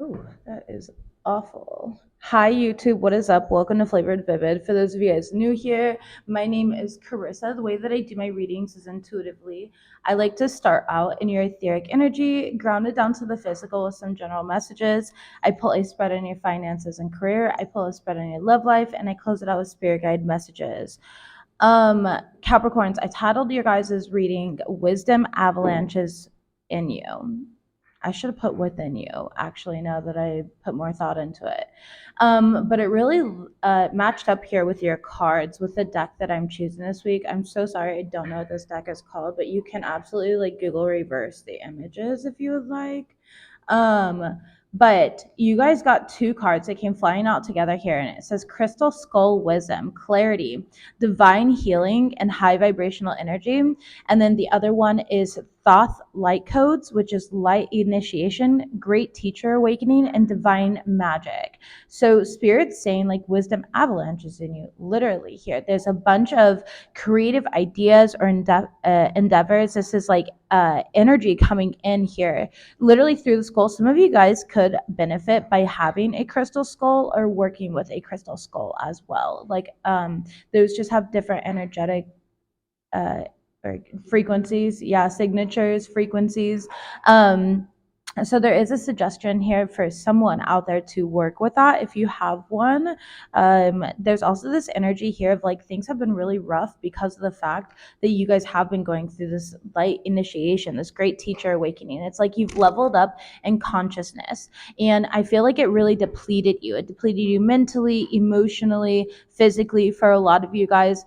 Ooh, that is awful. Hi, YouTube. What is up? Welcome to Flavored Vivid. For those of you guys new here, my name is Carissa. The way that I do my readings is intuitively. I like to start out in your etheric energy, ground it down to the physical with some general messages. I pull a spread on your finances and career. I pull a spread on your love life, and I close it out with spirit guide messages. Um, Capricorns, I titled your guys' reading Wisdom Avalanches in You. I should have put within you, actually, now that I put more thought into it. But it really matched up here with your cards, with the deck that I'm choosing this week. I'm so sorry, I don't know what this deck is called, but you can absolutely like Google reverse the images if you would like. But you guys got two cards that came flying out together here, and it says Crystal Skull Wisdom, Clarity, Divine Healing, and High Vibrational Energy. And then the other one is Thoth Light Codes, which is Light Initiation, Great Teacher Awakening, and Divine Magic. So Spirit's saying like wisdom avalanches in you, literally here. There's a bunch of creative ideas or endeavors. This is like energy coming in here literally through the skull. Some of you guys could benefit by having a crystal skull or working with a crystal skull as well. Like those just have different energetic uh, or frequencies, yeah, signatures, frequencies. So there is a suggestion here for someone out there to work with that if you have one. There's also this energy here of like things have been really rough because of the fact that you guys have been going through this light initiation, this great teacher awakening. It's like you've leveled up in consciousness, and I feel like it really depleted you. It depleted you mentally, emotionally, physically for a lot of you guys.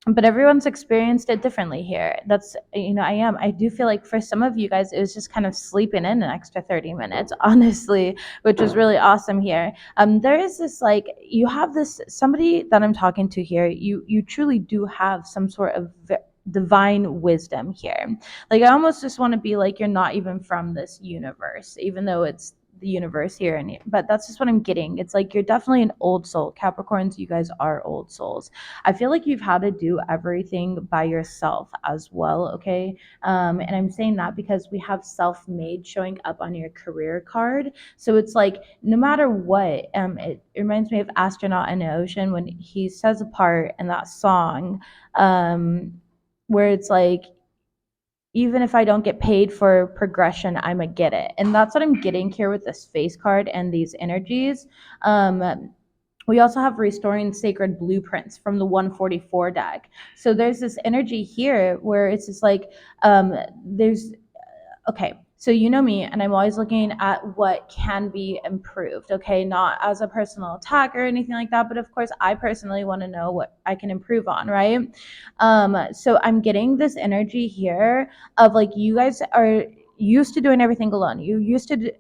But everyone's experienced it differently here. That's, I do feel like for some of you guys it was just kind of sleeping in an extra 30 minutes honestly, which was really awesome here. There is this, like, you have this somebody that I'm talking to here, you truly do have some sort of divine wisdom here. Like, I almost just want to be like, you're not even from this universe, even though it's the universe here. And but that's just what I'm getting. It's like you're definitely an old soul. Capricorns, you guys are old souls. I feel like you've had to do everything by yourself as well, okay? And I'm saying that because we have self-made showing up on your career card. So it's like no matter what, it reminds me of Astronaut in the Ocean when he says a part in that song, where it's like, even if I don't get paid for progression, I'ma get it. And that's what I'm getting here with this face card and these energies. We also have restoring sacred blueprints from the 144 deck. So there's this energy here where it's just like, there's okay, so you know me, and I'm always looking at what can be improved, okay? Not as a personal attack or anything like that, but of course, I personally want to know what I can improve on, right? So I'm getting this energy here of like, you guys are used to doing everything alone. You used to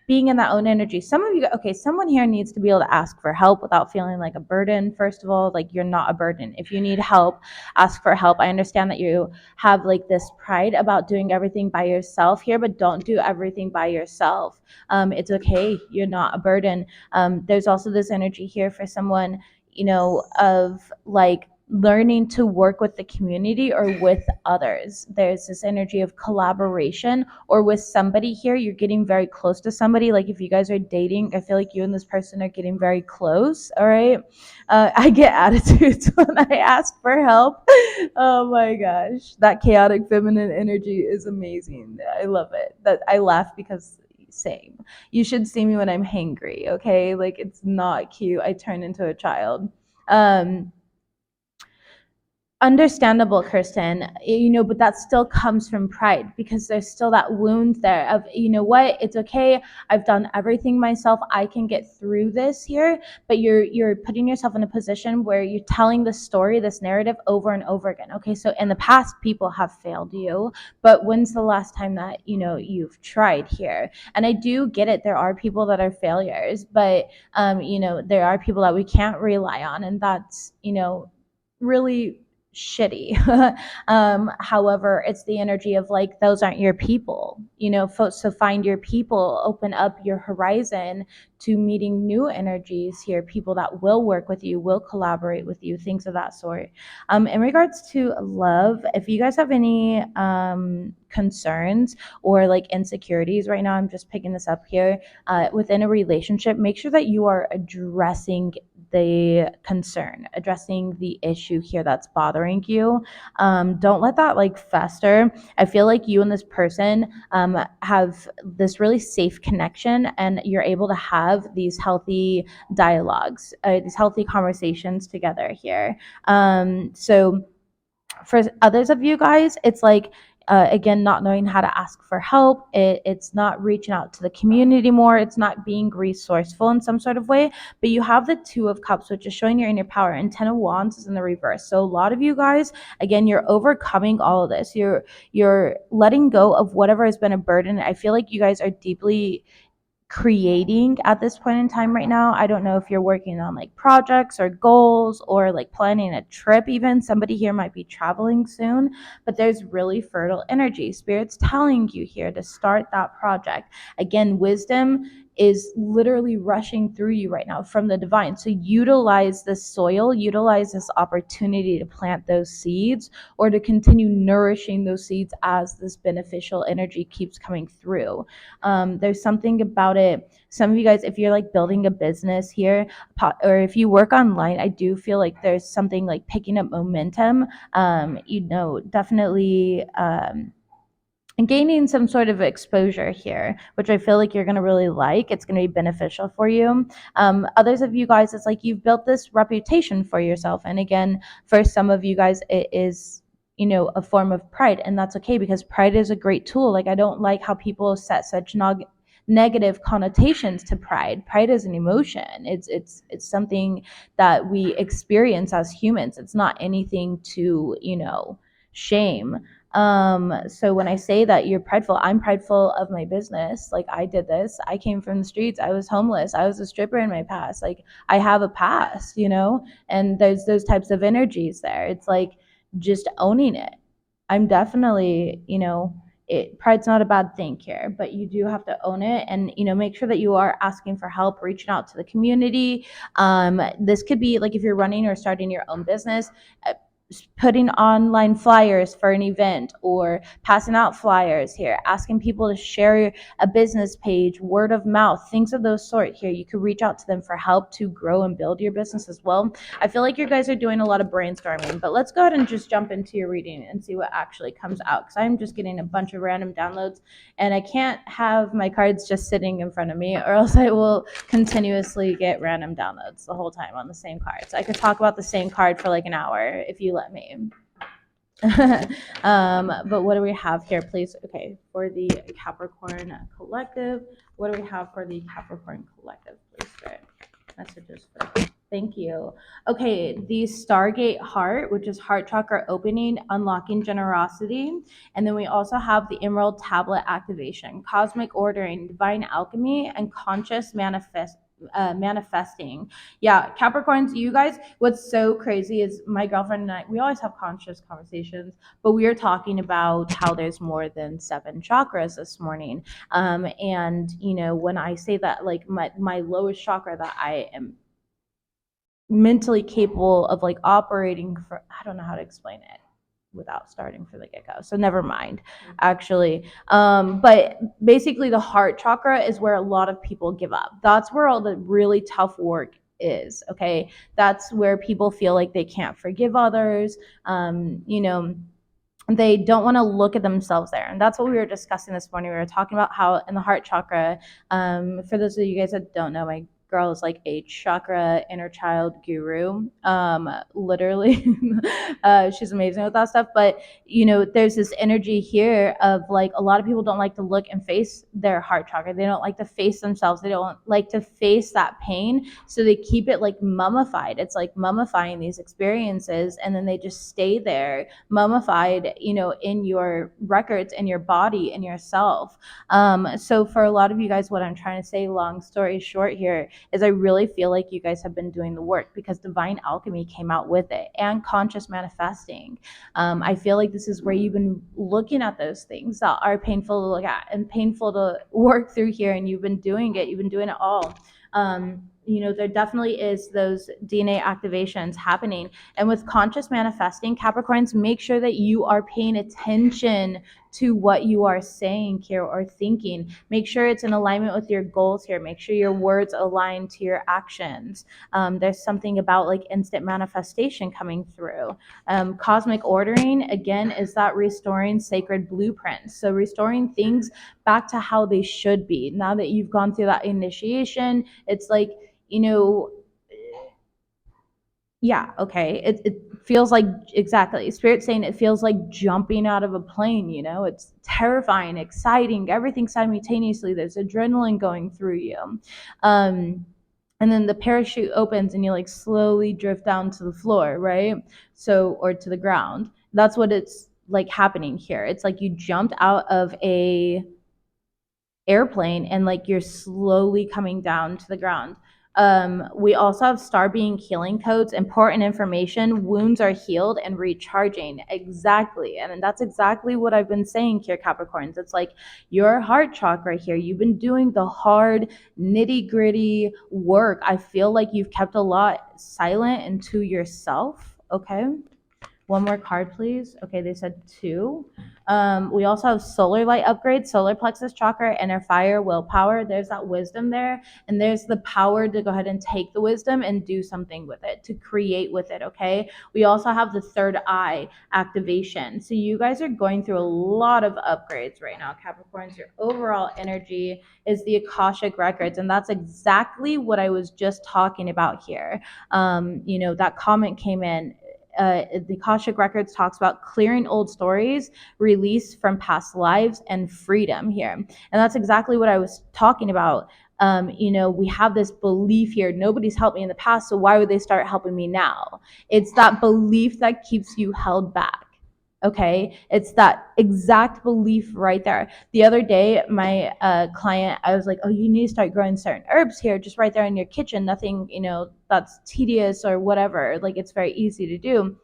being in that own energy. Some of you, okay, someone here needs to be able to ask for help without feeling like a burden. First of all, like, you're not a burden. If you need help, ask for help. I understand that you have like this pride about doing everything by yourself here, but don't do everything by yourself. It's okay. You're not a burden. There's also this energy here for someone, of like learning to work with the community or with others. There's this energy of collaboration or with somebody here. You're getting very close to somebody. Like, if you guys are dating, I feel like you and this person are getting very close. All right. I get attitudes when I ask for help. Oh my gosh. That chaotic feminine energy is amazing. I love it. That I laugh because same. You should see me when I'm hangry, okay? Like, it's not cute. I turn into a child. Um, Understandable, Kristen, but that still comes from pride because there's still that wound there of, you know what, it's okay. I've done everything myself. I can get through this here. But you're putting yourself in a position where you're telling the story, this narrative over and over again. Okay, so in the past, people have failed you, but when's the last time that, you've tried here? And I do get it. There are people that are failures, but, there are people that we can't rely on. And that's, really shitty. However, it's the energy of like, those aren't your people, so find your people, open up your horizon to meeting new energies here, people that will work with you, will collaborate with you, things of that sort. In regards to love, if you guys have any concerns or like insecurities right now, I'm just picking this up here, within a relationship, make sure that you are addressing the concern, addressing the issue here that's bothering you. Don't let that like fester. I feel like you and this person have this really safe connection, and you're able to have these healthy dialogues, these healthy conversations together here. So for others of you guys, it's like, again, not knowing how to ask for help. It's not reaching out to the community more. It's not being resourceful in some sort of way. But you have the Two of Cups, which is showing your inner power, and Ten of Wands is in the reverse. So a lot of you guys, again, you're overcoming all of this. You're letting go of whatever has been a burden. I feel like you guys are deeply creating at this point in time right now. I don't know if you're working on like projects or goals or like planning a trip. Even somebody here might be traveling soon, but there's really fertile energy. Spirit's telling you here to start that project. Again, wisdom is literally rushing through you right now from the divine. So utilize this soil, utilize this opportunity to plant those seeds, or to continue nourishing those seeds as this beneficial energy keeps coming through. There's something about it. Some of you guys, if you're like building a business here, or if you work online, I do feel like there's something like picking up momentum. Definitely and gaining some sort of exposure here, which I feel like you're going to really like. It's going to be beneficial for you. Others of you guys, it's like you've built this reputation for yourself. And again, for some of you guys, it is, a form of pride. And that's okay, because pride is a great tool. Like, I don't like how people set such negative connotations to pride. Pride is an emotion. It's something that we experience as humans. It's not anything to, shame. So when I say that you're prideful, I'm prideful of my business. Like, I did this. I came from the streets. I was homeless. I was a stripper in my past. Like, I have a past, and there's those types of energies there. It's like just owning it. I'm definitely, pride's not a bad thing here, but you do have to own it, and make sure that you are asking for help, reaching out to the community. This could be like if you're running or starting your own business, putting online flyers for an event, or passing out flyers here, asking people to share a business page, word of mouth, things of those sort here. You could reach out to them for help to grow and build your business as well. I feel like you guys are doing a lot of brainstorming, but let's go ahead and just jump into your reading and see what actually comes out, because I'm just getting a bunch of random downloads, and I can't have my cards just sitting in front of me, or else I will continuously get random downloads the whole time on the same cards. I could talk about the same card for like an hour if you let me. But what do we have here, please? Okay, for the Capricorn Collective, what do we have for the Capricorn Collective, please? Spirit messages for. Thank you. Okay, the Stargate Heart, which is heart chakra opening, unlocking generosity. And then we also have the Emerald Tablet activation, cosmic ordering, divine alchemy, and conscious manifesting. Yeah, Capricorns, you guys, what's so crazy is my girlfriend and I, we always have conscious conversations, but we are talking about how there's more than 7 chakras this morning. And when I say that, like my lowest chakra that I am mentally capable of like operating for, I don't know how to explain it without starting for the get-go, so never mind actually. But basically the heart chakra is where a lot of people give up. That's where all the really tough work is. Okay, that's where people feel like they can't forgive others. They don't want to look at themselves there, and that's what we were discussing this morning. We were talking about how in the heart chakra, for those of you guys that don't know, my girl is like a chakra inner child guru. Literally, she's amazing with that stuff. But there's this energy here of like, a lot of people don't like to look and face their heart chakra. They don't like to face themselves. They don't like to face that pain, so they keep it like mummified. It's like mummifying these experiences, and then they just stay there mummified, in your records, in your body, in yourself. So for a lot of you guys, what I'm trying to say, long story short here, is I really feel like you guys have been doing the work, because divine alchemy came out with it, and conscious manifesting. I feel like this is where you've been looking at those things that are painful to look at and painful to work through here, and you've been doing it all. There definitely is those DNA activations happening. And with conscious manifesting, Capricorns, make sure that you are paying attention to what you are saying here or thinking. Make sure it's in alignment with your goals here. Make sure your words align to your actions. There's something about like instant manifestation coming through. Cosmic ordering, again, is that restoring sacred blueprints. So restoring things back to how they should be. Now that you've gone through that initiation, it's like, yeah, okay. It feels like, exactly. Spirit saying it feels like jumping out of a plane, it's terrifying, exciting, everything simultaneously. There's adrenaline going through you. And then the parachute opens and you like slowly drift down to the floor, right? Or to the ground. That's what it's like happening here. It's like you jumped out of a airplane and like you're slowly coming down to the ground. We also have star being healing codes, important information, wounds are healed and recharging. Exactly. And that's exactly what I've been saying here, Capricorns. It's like your heart chakra here. You've been doing the hard, nitty gritty work. I feel like you've kept a lot silent and to yourself. Okay. One more card, please. Okay, they said 2. We also have solar light upgrade, solar plexus chakra, inner fire, willpower. There's that wisdom there. And there's the power to go ahead and take the wisdom and do something with it, to create with it, okay? We also have the third eye activation. So you guys are going through a lot of upgrades right now, Capricorns. Your overall energy is the Akashic records. And that's exactly what I was just talking about here. That comment came in. The Akashic Records talks about clearing old stories, release from past lives, and freedom here. And that's exactly what I was talking about. We have this belief here, nobody's helped me in the past, so why would they start helping me now? It's that belief that keeps you held back. Okay, it's that exact belief right there. The other day, my client, I was like, oh, you need to start growing certain herbs here, just right there in your kitchen. Nothing, that's tedious or whatever. Like, it's very easy to do.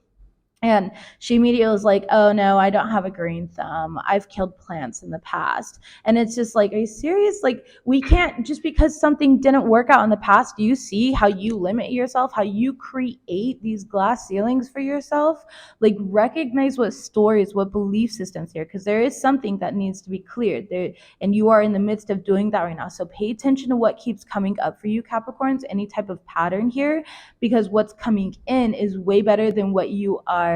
And she immediately was like, oh no, I don't have a green thumb. I've killed plants in the past. And it's just like, are you serious? Like, we can't, just because something didn't work out in the past, do you see how you limit yourself, how you create these glass ceilings for yourself? Like, recognize what stories, what belief systems here, because there is something that needs to be cleared there. And you are in the midst of doing that right now. So pay attention to what keeps coming up for you, Capricorns, any type of pattern here, because what's coming in is way better than what you are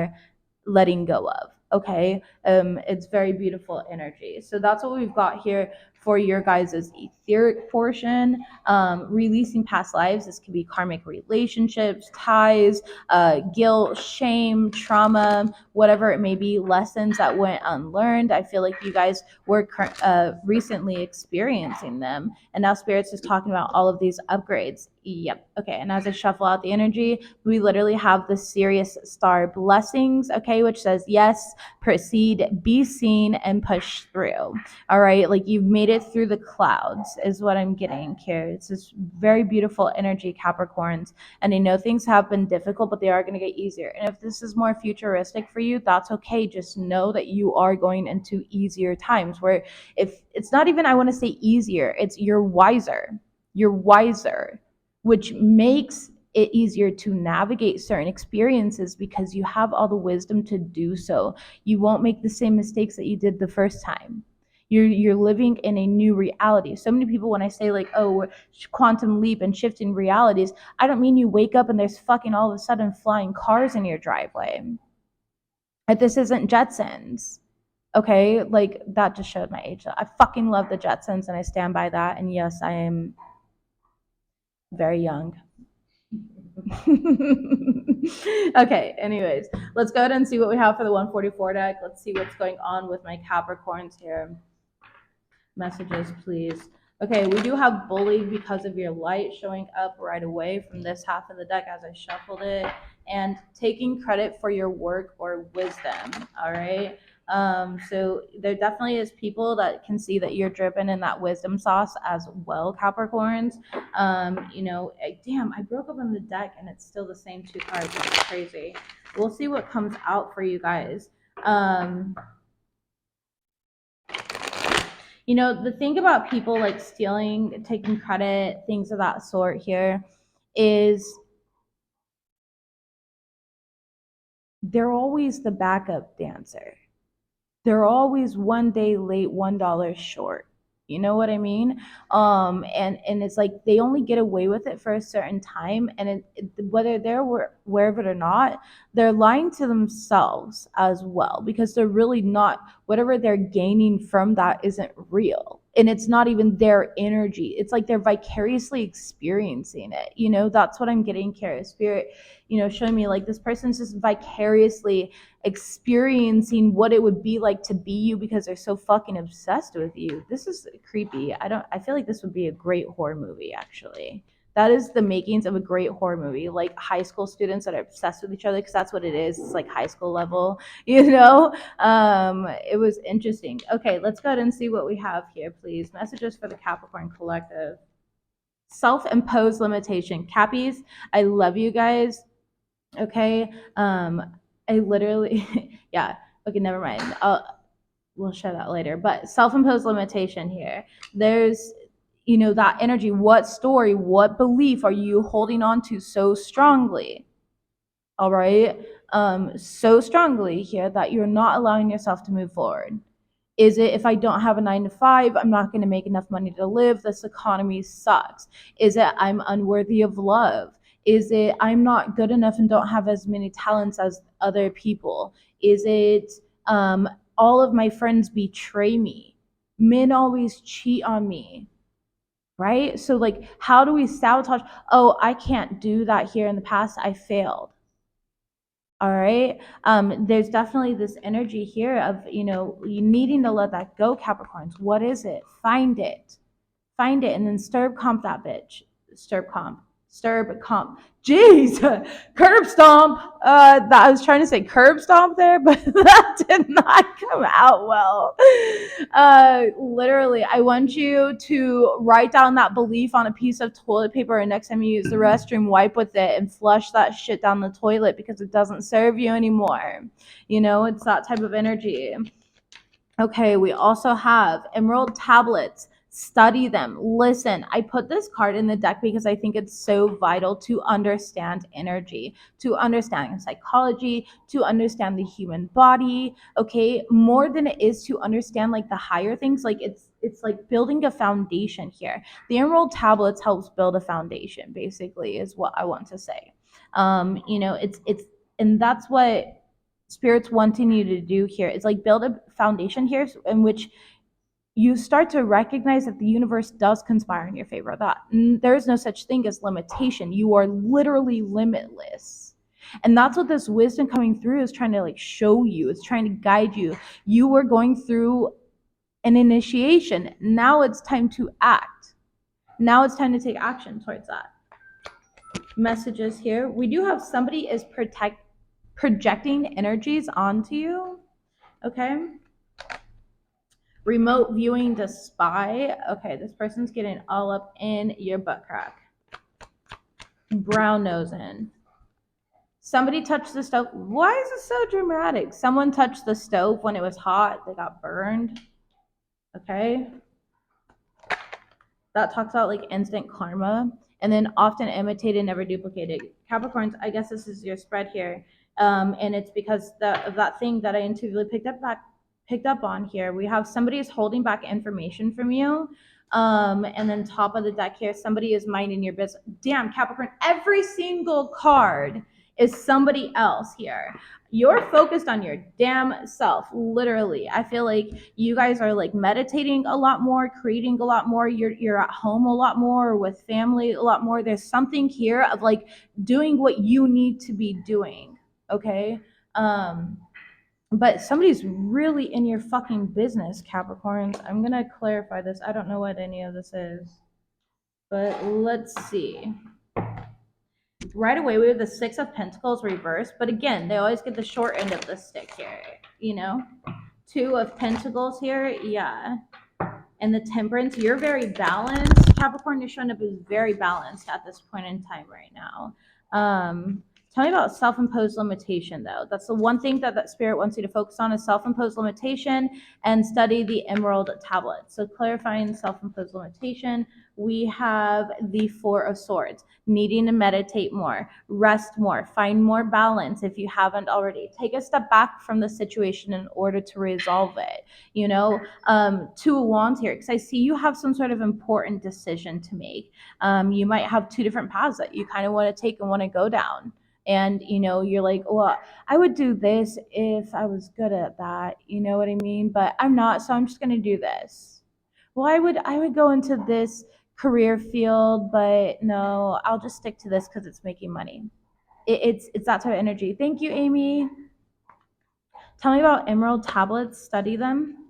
letting go of. Okay, it's very beautiful energy. So that's what we've got here for your guys' etheric portion. Releasing past lives. This could be karmic relationships, ties, guilt, shame, trauma, whatever it may be, lessons that went unlearned. I feel like you guys were recently experiencing them, and now Spirit's just talking about all of these upgrades. Yep. Okay. And as I shuffle out the energy, we literally have the Sirius star blessings, okay, which says, yes, proceed, be seen, and push through. All right. Like, you've made it through the clouds, is what I'm getting here. It's this very beautiful energy, Capricorns. And I know things have been difficult, but they are going to get easier. And if this is more futuristic for you, that's okay. Just know that you are going into easier times, where if it's not even, I want to say easier, it's you're wiser. You're wiser, which makes it easier to navigate certain experiences because you have all the wisdom to do so. You won't make the same mistakes that you did the first time. You're living in a new reality. So many people, when I say like, oh, quantum leap and shifting realities, I don't mean you wake up and there's fucking all of a sudden flying cars in your driveway. Like, this isn't Jetsons. Okay, like, that just showed my age. I fucking love the Jetsons and I stand by that. And yes, I am very young. Okay, anyways, let's go ahead and see what we have for the 144 deck. Let's see what's going on with my Capricorns here. Messages, please. Okay, we do have bullied because of your light showing up right away from this half of the deck as I shuffled it, and taking credit for your work or wisdom. All right, So there definitely is people that can see that you're dripping in that wisdom sauce as well, Capricorns. Damn, I broke up on the deck and it's still the same two cards. That's crazy. We'll see what comes out for you guys. The thing about people like stealing, taking credit, things of that sort here is they're always the backup dancer. They're always one day late, $1 short. You know what I mean? And it's like they only get away with it for a certain time, and whether they're aware of it or not, they're lying to themselves as well, because they're really not, whatever they're gaining from that isn't real, and it's not even their energy. It's like they're vicariously experiencing it. That's what I'm getting here. Spirit, showing me like this person's just vicariously experiencing what it would be like to be you because they're so fucking obsessed with you. This is creepy. I feel like this would be a great horror movie, actually. That is the makings of a great horror movie, like high school students that are obsessed with each other, because that's what it is. It's like high school level. It was interesting. Okay, let's go ahead and see what we have here, please. Messages for the Capricorn collective. Self-imposed limitation. Cappies, I love you guys. Okay. I literally, yeah. Okay, never mind. We'll share that later. But self-imposed limitation here. There's, that energy. What story, what belief are you holding on to so strongly? All right. So strongly here that you're not allowing yourself to move forward. Is it, if I don't have a 9 to 5, I'm not going to make enough money to live? This economy sucks. Is it, I'm unworthy of love? Is it, I'm not good enough and don't have as many talents as other people? Is it, all of my friends betray me? Men always cheat on me, right? So, like, how do we sabotage? Oh, I can't do that here. In the past, I failed. All right. There's definitely this energy here of, you needing to let that go, Capricorns. What is it? Find it. Find it, and then stirb comp that bitch. Stirb comp. Stirb comp. Jeez. Curb stomp. That I was trying to say curb stomp there, but that did not come out well. Literally, I want you to write down that belief on a piece of toilet paper, and next time you use the restroom, wipe with it and flush that shit down the toilet, because it doesn't serve you anymore. It's that type of energy. Okay, we also have emerald tablets. Study them. Listen, I put this card in the deck because I think it's so vital to understand energy, to understand psychology, to understand the human body. Okay, more than it is to understand like the higher things. Like it's like building a foundation here. The emerald tablets helps build a foundation, basically, is what I want to say. It's and that's what Spirit's wanting you to do here. It's like build a foundation here in which you start to recognize that the universe does conspire in your favor, that there is no such thing as limitation. You are literally limitless. And that's what this wisdom coming through is trying to like show you. It's trying to guide you. You were going through an initiation. Now it's time to act. Now it's time to take action towards that. Messages here. We do have somebody is projecting energies onto you. Okay. Remote viewing to spy. Okay, this person's getting all up in your butt crack. Brown nosing. Somebody touched the stove. Why is it so dramatic? Someone touched the stove when it was hot. They got burned. Okay. That talks about like instant karma. And then often imitated, never duplicated. Capricorns, I guess this is your spread here. And it's because of that thing that I intuitively picked up on here. We have somebody is holding back information from you. And then top of the deck here, somebody is minding your business. Damn, Capricorn, every single card is somebody else here. You're focused on your damn self, literally. I feel like you guys are like meditating a lot more, creating a lot more. You're at home a lot more, with family a lot more. There's something here of like doing what you need to be doing, okay? But somebody's really in your fucking business, Capricorns. I'm gonna clarify this. I don't know what any of this is, but let's see. Right away, we have the Six of Pentacles reversed, but again, they always get the short end of the stick here, Two of Pentacles here. Yeah. And the Temperance, you're very balanced. Capricorn is showing up as very balanced at this point in time right now. Tell me about self-imposed limitation, though. That's the one thing that spirit wants you to focus on is self-imposed limitation and study the Emerald Tablet. So clarifying self-imposed limitation, we have the Four of Swords, needing to meditate more, rest more, find more balance if you haven't already. Take a step back from the situation in order to resolve it. You know, Two of Wands here, because I see you have some sort of important decision to make. You might have two different paths that you kind of want to take and want to go down. And you're like, well, I would do this if I was good at that, you know what I mean? But I'm not, so I'm just gonna do this. Well, I would go into this career field, but no, I'll just stick to this because it's making money. It's that type of energy. Thank you, Amy. Tell me about Emerald Tablets. Study them.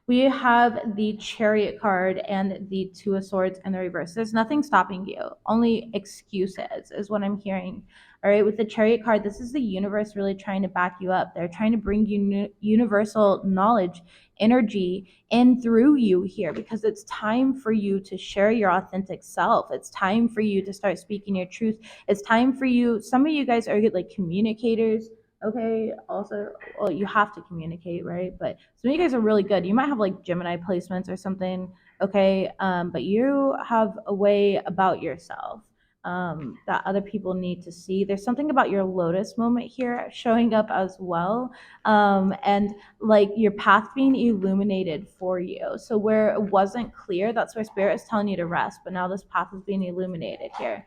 We have the Chariot card and the Two of Swords in the reverse. There's nothing stopping you. Only excuses is what I'm hearing. All right, with the Chariot card, this is the universe really trying to back you up. They're trying to bring you universal knowledge, energy in through you here because it's time for you to share your authentic self. It's time for you to start speaking your truth. It's time for you. Some of you guys are like communicators. Okay, also, well, you have to communicate, right? But some of you guys are really good. You might have like Gemini placements or something, okay? But you have a way about yourself that other people need to see. There's something about your Lotus moment here showing up as well, and like your path being illuminated for you. So where it wasn't clear, that's where Spirit is telling you to rest, but now this path is being illuminated here.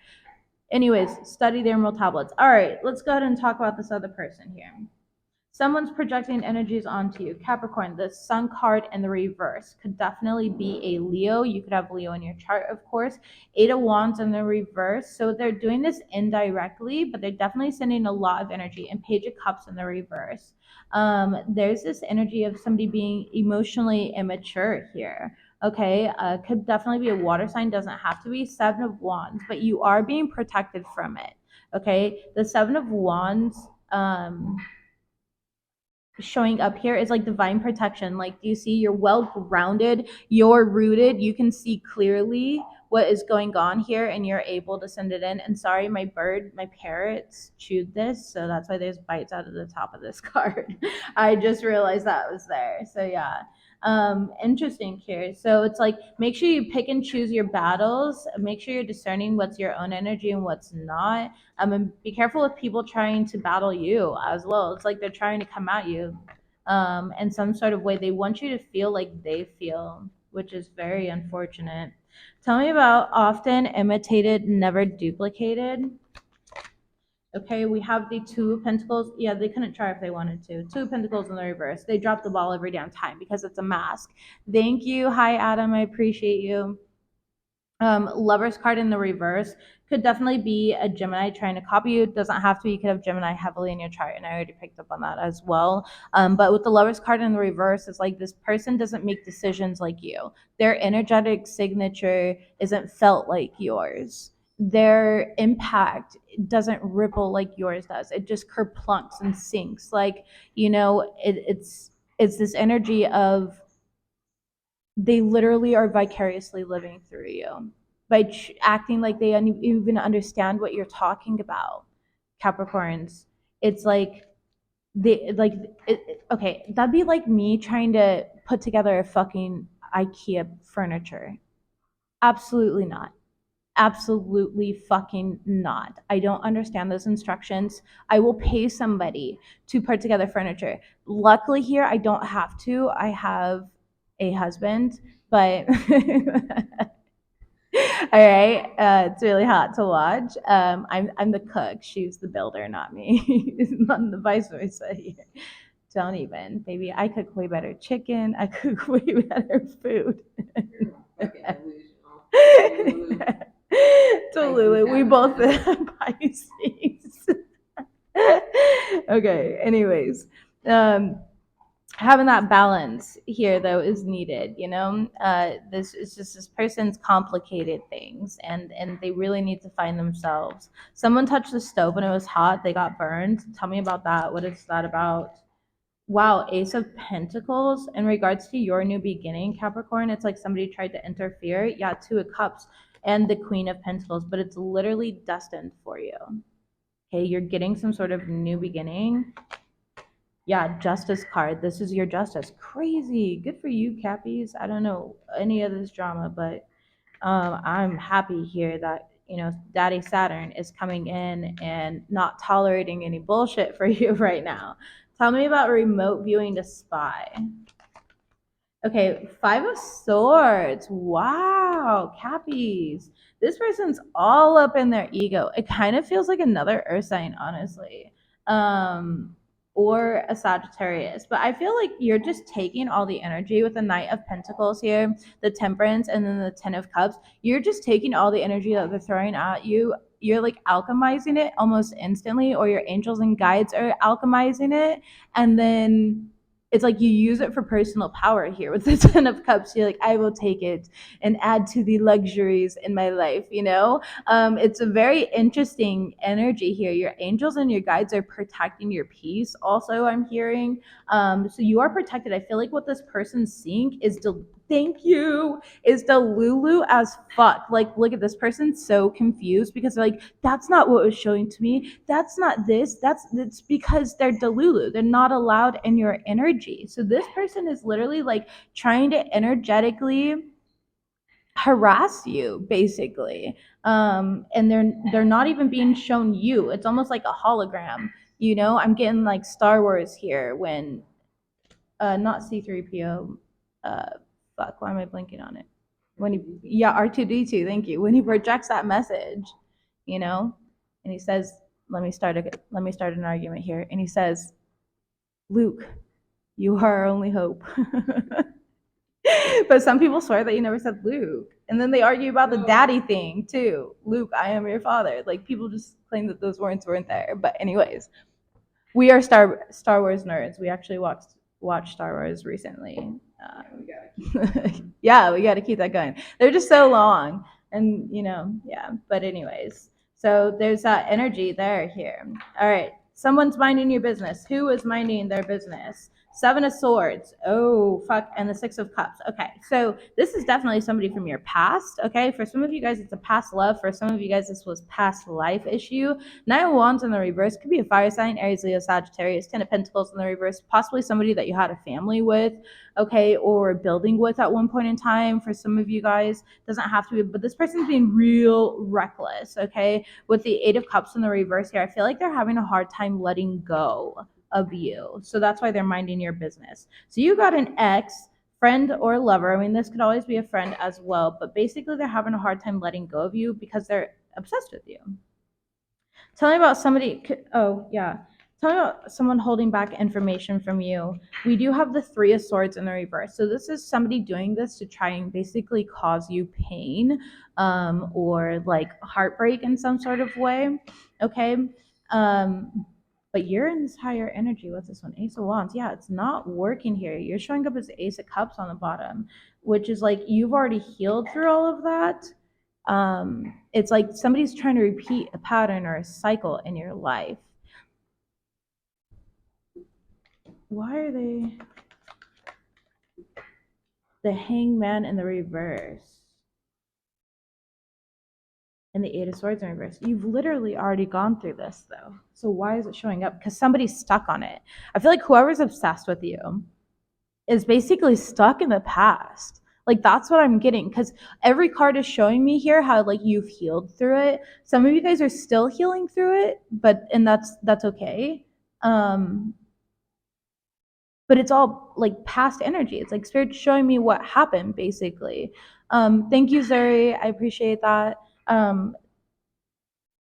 Anyways, study the Emerald Tablets. All right, let's go ahead and talk about this other person here. Someone's projecting energies onto you. Capricorn, the Sun card in the reverse could definitely be a Leo. You could have Leo in your chart, of course. Eight of Wands in the reverse. So they're doing this indirectly, but they're definitely sending a lot of energy. And Page of Cups in the reverse. There's this energy of somebody being emotionally immature here. Okay, could definitely be a water sign, doesn't have to be. Seven of Wands, but you are being protected from it. Okay, the Seven of Wands showing up here is like divine protection. Like, do you see? You're well grounded, you're rooted, you can see clearly what is going on here, and you're able to send it in. And sorry, my parrots chewed this, so that's why there's bites out of the top of this card. I just realized that was there. So yeah, interesting here. So it's like, make sure you pick and choose your battles, make sure you're discerning what's your own energy and what's not. And be careful with people trying to battle you as well. It's like they're trying to come at you in some sort of way. They want you to feel like they feel, which is very unfortunate. Tell me about often imitated, never duplicated. Okay, we have the Two of Pentacles. Yeah, they couldn't try if they wanted to. Two of Pentacles in the reverse. They drop the ball every damn time because it's a mask. Thank you. Hi, Adam. I appreciate you. Lover's card in the reverse could definitely be a Gemini trying to copy you. It doesn't have to be. You could have Gemini heavily in your chart, and I already picked up on that as well. But with the Lover's card in the reverse, it's like this person doesn't make decisions like you. Their energetic signature isn't felt like yours. Their impact doesn't ripple like yours does. It just kerplunks and sinks. Like, it's this energy of they literally are vicariously living through you by acting like they even understand what you're talking about. Capricorns, it's like okay, that'd be like me trying to put together a fucking IKEA furniture. Absolutely not. Absolutely fucking not. I don't understand those instructions. I will pay somebody to put together furniture. Luckily here, I don't have to. I have a husband, but all right. It's really hot to watch. I'm the cook. She's the builder, not me. Not the vice versa here. Don't even, baby. I cook way better chicken. I cook way better food. Totally. We both have Pisces. Okay. Anyways, having that balance here though is needed. This is just this person's complicated things, and they really need to find themselves. Someone touched the stove when it was hot. They got burned. Tell me about that. What is that about? Wow, Ace of Pentacles. In regards to your new beginning, Capricorn, it's like somebody tried to interfere. Yeah, Two of Cups and the Queen of Pentacles, but it's literally destined for you. Okay, you're getting some sort of new beginning. Yeah, Justice card. This is your justice. Crazy. Good for you, Cappies. I don't know any of this drama, but I'm happy here that Daddy Saturn is coming in and not tolerating any bullshit for you right now. Tell me about remote viewing to spy. Okay, Five of Swords. Wow, Cappies. This person's all up in their ego. It kind of feels like another earth sign, honestly. Or a Sagittarius. But I feel like you're just taking all the energy with the Knight of Pentacles here, the Temperance, and then the Ten of Cups. You're just taking all the energy that they're throwing at you. You're like alchemizing it almost instantly, or your angels and guides are alchemizing it. And then it's like you use it for personal power here with the Ten of Cups. You're like, I will take it and add to the luxuries in my life. It's a very interesting energy here. Your angels and your guides are protecting your peace. Also, I'm hearing, so you are protected. I feel like what this person's seeing is thank you is Delulu as fuck. Like, look at this person's so confused because they're like, that's not what was showing to me. That's not this. It's because they're Delulu. They're not allowed in your energy. So this person is literally like trying to energetically harass you, basically. And they're not even being shown you. It's almost like a hologram. I'm getting like Star Wars here when not C3PO. Fuck, why am I blinking on it? R2D2, thank you. When he projects that message, and he says, let me start an argument here. And he says, Luke, you are our only hope. But some people swear that you never said Luke. And then they argue about the daddy thing too. Luke, I am your father. Like, people just claim that those words weren't there. But anyways, we are Star Wars nerds. We actually watched Star Wars recently. Yeah, we got to keep that going. They're just so long, and yeah. But anyways, so there's that energy there here. All right, someone's minding your business. Who is minding their business? Seven of Swords. Oh, fuck. And the Six of Cups. Okay, so this is definitely somebody from your past. Okay, for some of you guys, it's a past love. For some of you guys, this was past life issue. Nine of Wands in the reverse could be a fire sign, Aries, Leo, Sagittarius. Ten of Pentacles in the reverse, possibly somebody that you had a family with, okay, or building with at one point in time. For some of you guys, doesn't have to be, but this person's being real reckless, okay? With the Eight of Cups in the reverse here, I feel like they're having a hard time letting go of you. So that's why they're minding your business. So you got an ex, friend, or lover. I mean, this could always be a friend as well, but basically they're having a hard time letting go of you because they're obsessed with you. Tell me about somebody. Oh, yeah. Tell me about someone holding back information from you. We do have the Three of Swords in the reverse. So this is somebody doing this to try and basically cause you pain, or like heartbreak in some sort of way. Okay. But you're in this higher energy. What's this one? Ace of Wands. Yeah, it's not working here. You're showing up as Ace of Cups on the bottom, which is like you've already healed through all of that. It's like somebody's trying to repeat a pattern or a cycle in your life. Why are they the Hangman in the reverse and the Eight of Swords in reverse? You've literally already gone through this though, so why is it showing up? Because somebody's stuck on it. I feel like whoever's obsessed with you is basically stuck in the past. Like, that's what I'm getting, because every card is showing me here how like you've healed through it. Some of you guys are still healing through it, and that's okay. But it's all like past energy. It's like spirit showing me what happened, basically. Thank you, Zuri. I appreciate that.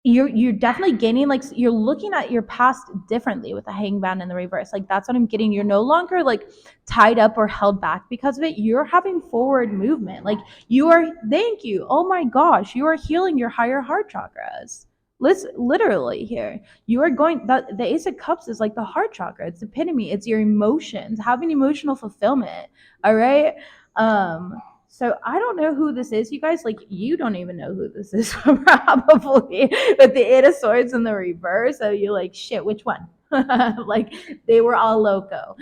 You're definitely gaining, like, you're looking at your past differently with the Hangman in the reverse. Like, that's what I'm getting. You're no longer like tied up or held back because of it. You're having forward movement. Like, thank you. Oh my gosh, you are healing your higher heart chakras. Literally here, you are going, that the Ace of Cups is like the heart chakra. It's the epitome. It's your emotions, having emotional fulfillment. All right. So I don't know who this is, you guys. Like, you don't even know who this is, probably, with the Eight of Swords in the reverse. So you're like, shit, which one? Like they were all loco.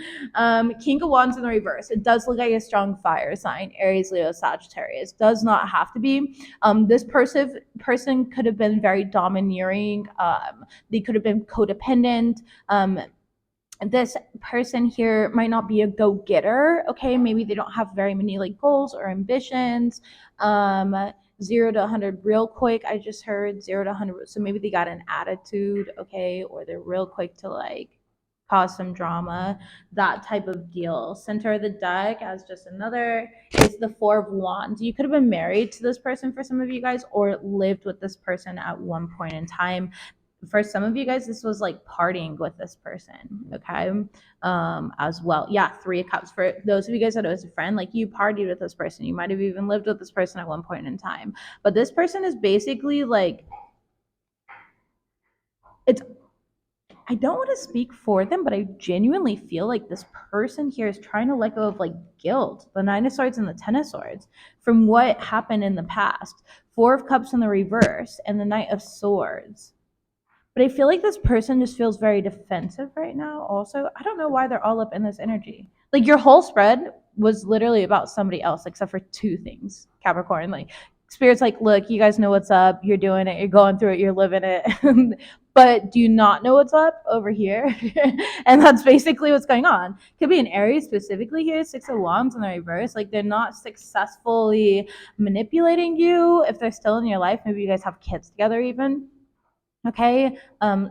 King of Wands in the reverse. It does look like a strong fire sign. Aries, Leo, Sagittarius. Does not have to be. This person could have been very domineering. They could have been codependent. This person here might not be a go-getter. Okay, maybe they don't have very many like goals or ambitions. 0 to 100 real quick. I just heard 0 to 100, so maybe they got an attitude. Okay, or they're real quick to like cause some drama, that type of deal. Center of the deck as just another is the Four of Wands. You could have been married to this person for some of you guys, or lived with this person at one point in time. For some of you guys, this was like partying with this person, okay? As well. Yeah, Three of Cups. For those of you guys that it was a friend, like you partied with this person. You might have even lived with this person at one point in time. But this person is basically like, it's, I don't want to speak for them, but I genuinely feel like this person here is trying to let go of like guilt, the Nine of Swords and the Ten of Swords, from what happened in the past. Four of Cups in the reverse and the Knight of Swords. But I feel like this person just feels very defensive right now. Also, I don't know why they're all up in this energy. Like your whole spread was literally about somebody else, except for two things, Capricorn. Like Spirit's like, look, you guys know what's up. You're doing it. You're going through it. You're living it. But do you not know what's up over here? And that's basically what's going on. Could be an Aries specifically here, Six of Wands in the reverse. Like they're not successfully manipulating you. If they're still in your life, maybe you guys have kids together even. Okay,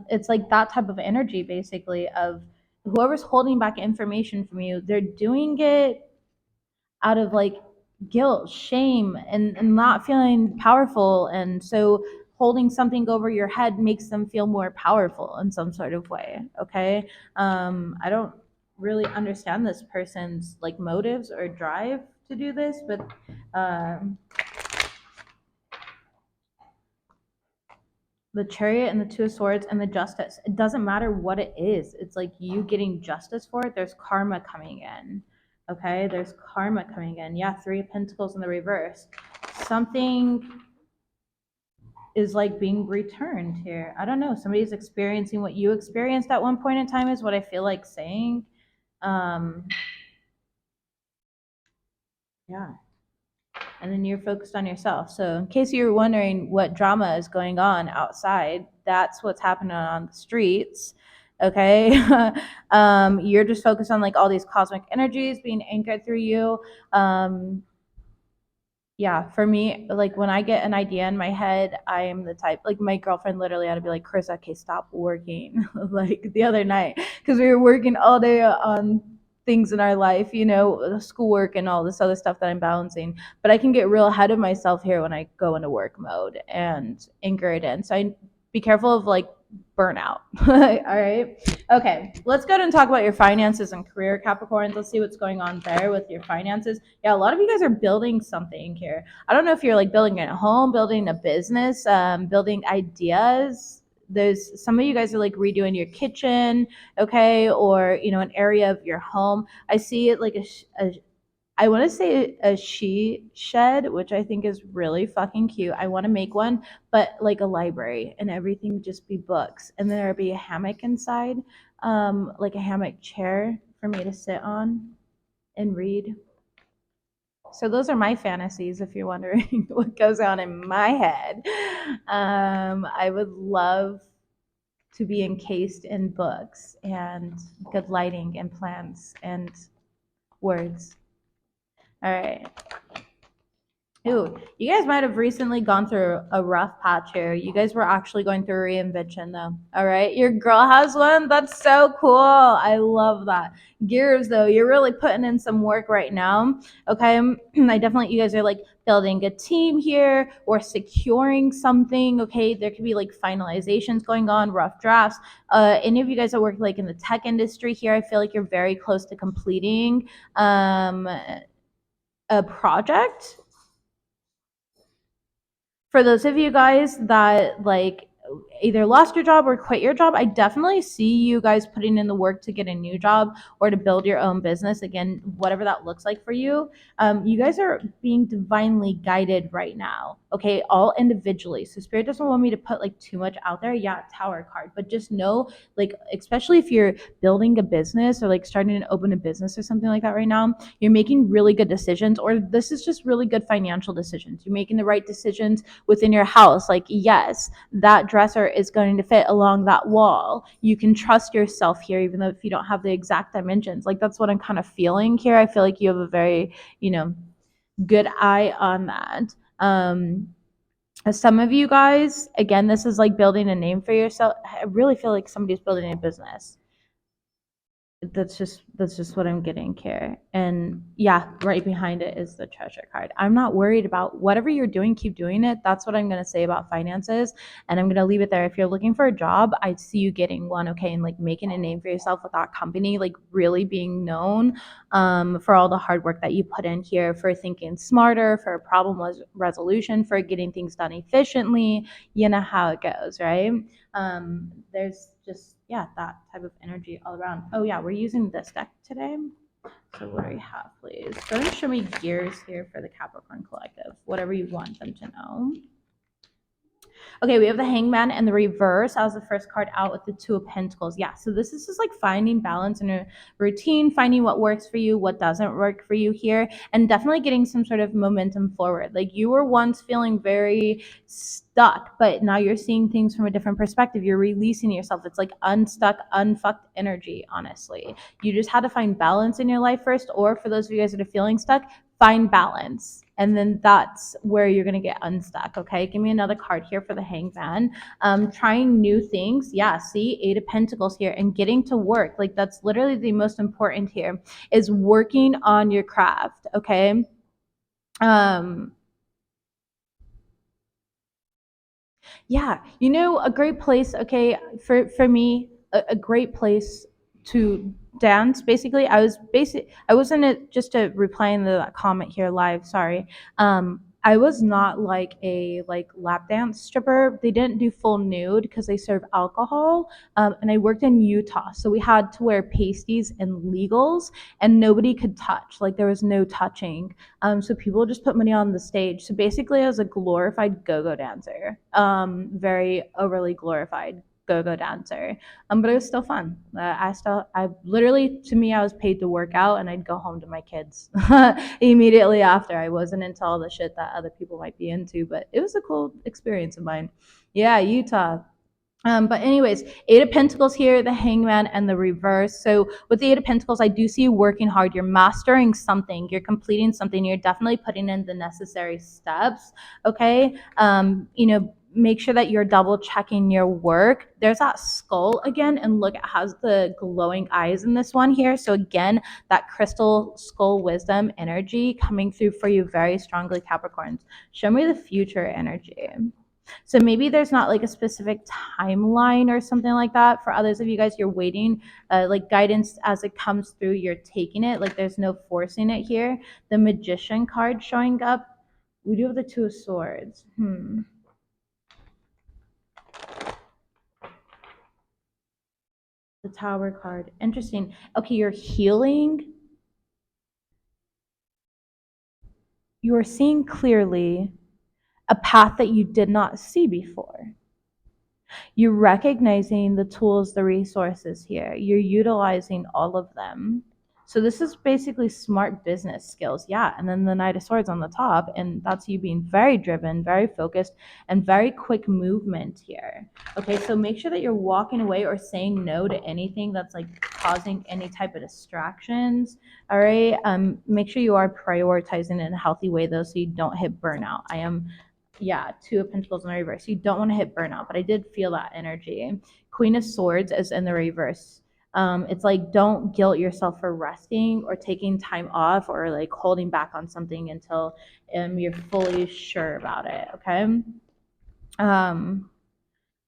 it's like that type of energy basically of whoever's holding back information from you, they're doing it out of like guilt, shame, and not feeling powerful, and so holding something over your head makes them feel more powerful in some sort of way. Okay, I don't really understand this person's like motives or drive to do this, but the Chariot and the Two of Swords and the Justice. It doesn't matter what it is. It's like you getting justice for it. There's karma coming in. Okay, there's karma coming in. Yeah, Three of Pentacles in the reverse. Something is like being returned here. I don't know. Somebody's experiencing what you experienced at one point in time is what I feel like saying. Yeah. And then you're focused on yourself. So in case you're wondering what drama is going on outside, that's what's happening on the streets. Okay. You're just focused on like all these cosmic energies being anchored through you. Yeah, for me, like when I get an idea in my head, I am the type, like my girlfriend literally had to be like, Carissa, okay, stop working. Like the other night, because we were working all day on things in our life, you know, schoolwork and all this other stuff that I'm balancing. But I can get real ahead of myself here when I go into work mode and anchor it in. So I be careful of like burnout. All right. Okay. Let's go ahead and talk about your finances and career, Capricorns. Let's see what's going on there with your finances. Yeah, a lot of you guys are building something here. I don't know if you're like building a home, building a business, building ideas. There's some of you guys are like redoing your kitchen, okay, or you know, an area of your home. I see it like I want to say a she shed, which I think is really fucking cute. I want to make one, but like a library and everything just be books. And then there'll be a hammock inside, like a hammock chair for me to sit on and read. So those are my fantasies, if you're wondering what goes on in my head. I would love to be encased in books and good lighting and plants and words. All right. Ooh, you guys might have recently gone through a rough patch here. You guys were actually going through a reinvention though. All right. Your girl has one. That's so cool. I love that. Gears though, you're really putting in some work right now. Okay. I definitely, you guys are like building a team here or securing something. Okay. There could be like finalizations going on, rough drafts. Any of you guys that work like in the tech industry here, I feel like you're very close to completing a project. For those of you guys that like either lost your job or quit your job, I definitely see you guys putting in the work to get a new job or to build your own business. Again, whatever that looks like for you. You guys are being divinely guided right now. okay, all individually. So spirit doesn't want me to put like too much out there. Yeah, Tower card, but just know, like, especially if you're building a business or like starting to open a business or something like that right now, you're making really good decisions, or this is just really good financial decisions. You're making the right decisions within your house. Like, yes, that dresser is going to fit along that wall. You can trust yourself here, even though if you don't have the exact dimensions. Like, that's what I'm kind of feeling here. I feel like you have a very, good eye on that. Some of you guys, again, this is like building a name for yourself. I really feel like somebody's building a business. That's just what I'm getting here. And yeah, right behind it is the treasure card. I'm not worried about whatever you're doing, keep doing it. That's what I'm going to say about finances, and I'm going to leave it there. If you're looking for a job, I see you getting one, okay, and like making a name for yourself with that company, like really being known for all the hard work that you put in here, for thinking smarter, for problem resolution, for getting things done efficiently. You know how it goes, right? There's just, yeah, that type of energy all around. Oh yeah, we're using this deck today. So what do we have, please? Go ahead and show me gears here for the Capricorn Collective, whatever you want them to know. Okay, we have the Hangman and the reverse as the first card out with the Two of Pentacles. Yeah, so this is just like finding balance in a routine, finding what works for you, what doesn't work for you here, and definitely getting some sort of momentum forward. Like, you were once feeling very stuck, but now you're seeing things from a different perspective. You're releasing yourself. It's like unstuck, unfucked energy, honestly. You just had to find balance in your life first, or for those of you guys that are feeling stuck, find balance, and then that's where you're going to get unstuck. Okay, give me another card here for the Hangman. Trying new things. Yeah, see, Eight of Pentacles here, and getting to work. Like, that's literally the most important here, is working on your craft. Okay. Yeah, a great place, okay, for me, a great place to dance. Basically, I wasn't just a replying to that comment here live. Sorry, I was not like a lap dance stripper. They didn't do full nude because they serve alcohol. And I worked in Utah, so we had to wear pasties and legals, and nobody could touch. Like, there was no touching. So people just put money on the stage. So basically, I was a glorified go-go dancer, very overly glorified go-go dancer. But it was still fun. I literally, to me, I was paid to work out, and I'd go home to my kids immediately after. I wasn't into all the shit that other people might be into, but it was a cool experience of mine. Yeah, Utah. But anyways, Eight of Pentacles here, the Hangman, and the reverse. So with the Eight of Pentacles, I do see you working hard. You're mastering something. You're completing something. You're definitely putting in the necessary steps. Okay. Make sure that you're double checking your work. There's that skull again, and look, it has the glowing eyes in this one here. So again, that crystal skull wisdom energy coming through for you very strongly, Capricorns. Show me the future energy. So maybe there's not like a specific timeline or something like that. For others of you guys, you're waiting, like guidance as it comes through, you're taking it. Like, there's no forcing it here. The Magician card showing up. We do have the Two of Swords. The Tower card. Interesting. Okay, you're healing. You are seeing clearly a path that you did not see before. You're recognizing the tools, the resources here. You're utilizing all of them. So this is basically smart business skills. Yeah. And then the Knight of Swords on the top. And that's you being very driven, very focused, and very quick movement here. Okay. So make sure that you're walking away or saying no to anything that's like causing any type of distractions. All right. Make sure you are prioritizing in a healthy way though, so you don't hit burnout. Yeah, Two of Pentacles in the reverse. You don't want to hit burnout, but I did feel that energy. Queen of Swords is in the reverse. It's like, don't guilt yourself for resting or taking time off or like holding back on something until you're fully sure about it. Okay.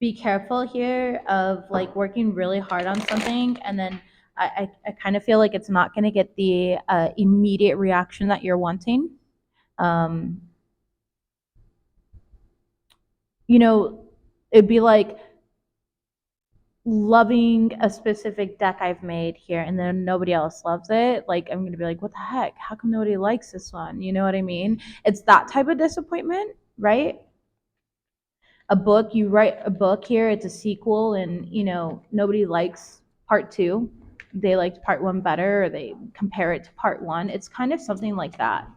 Be careful here of like working really hard on something, and then I kind of feel like it's not going to get the immediate reaction that you're wanting. It'd be like loving a specific deck I've made here, and then nobody else loves it. Like, I'm gonna be like, what the heck? How come nobody likes this one? You know what I mean? It's that type of disappointment. right? A book, you write a book here, it's a sequel, and nobody likes part two. They liked part one better, or they compare it to part one. It's kind of something like that.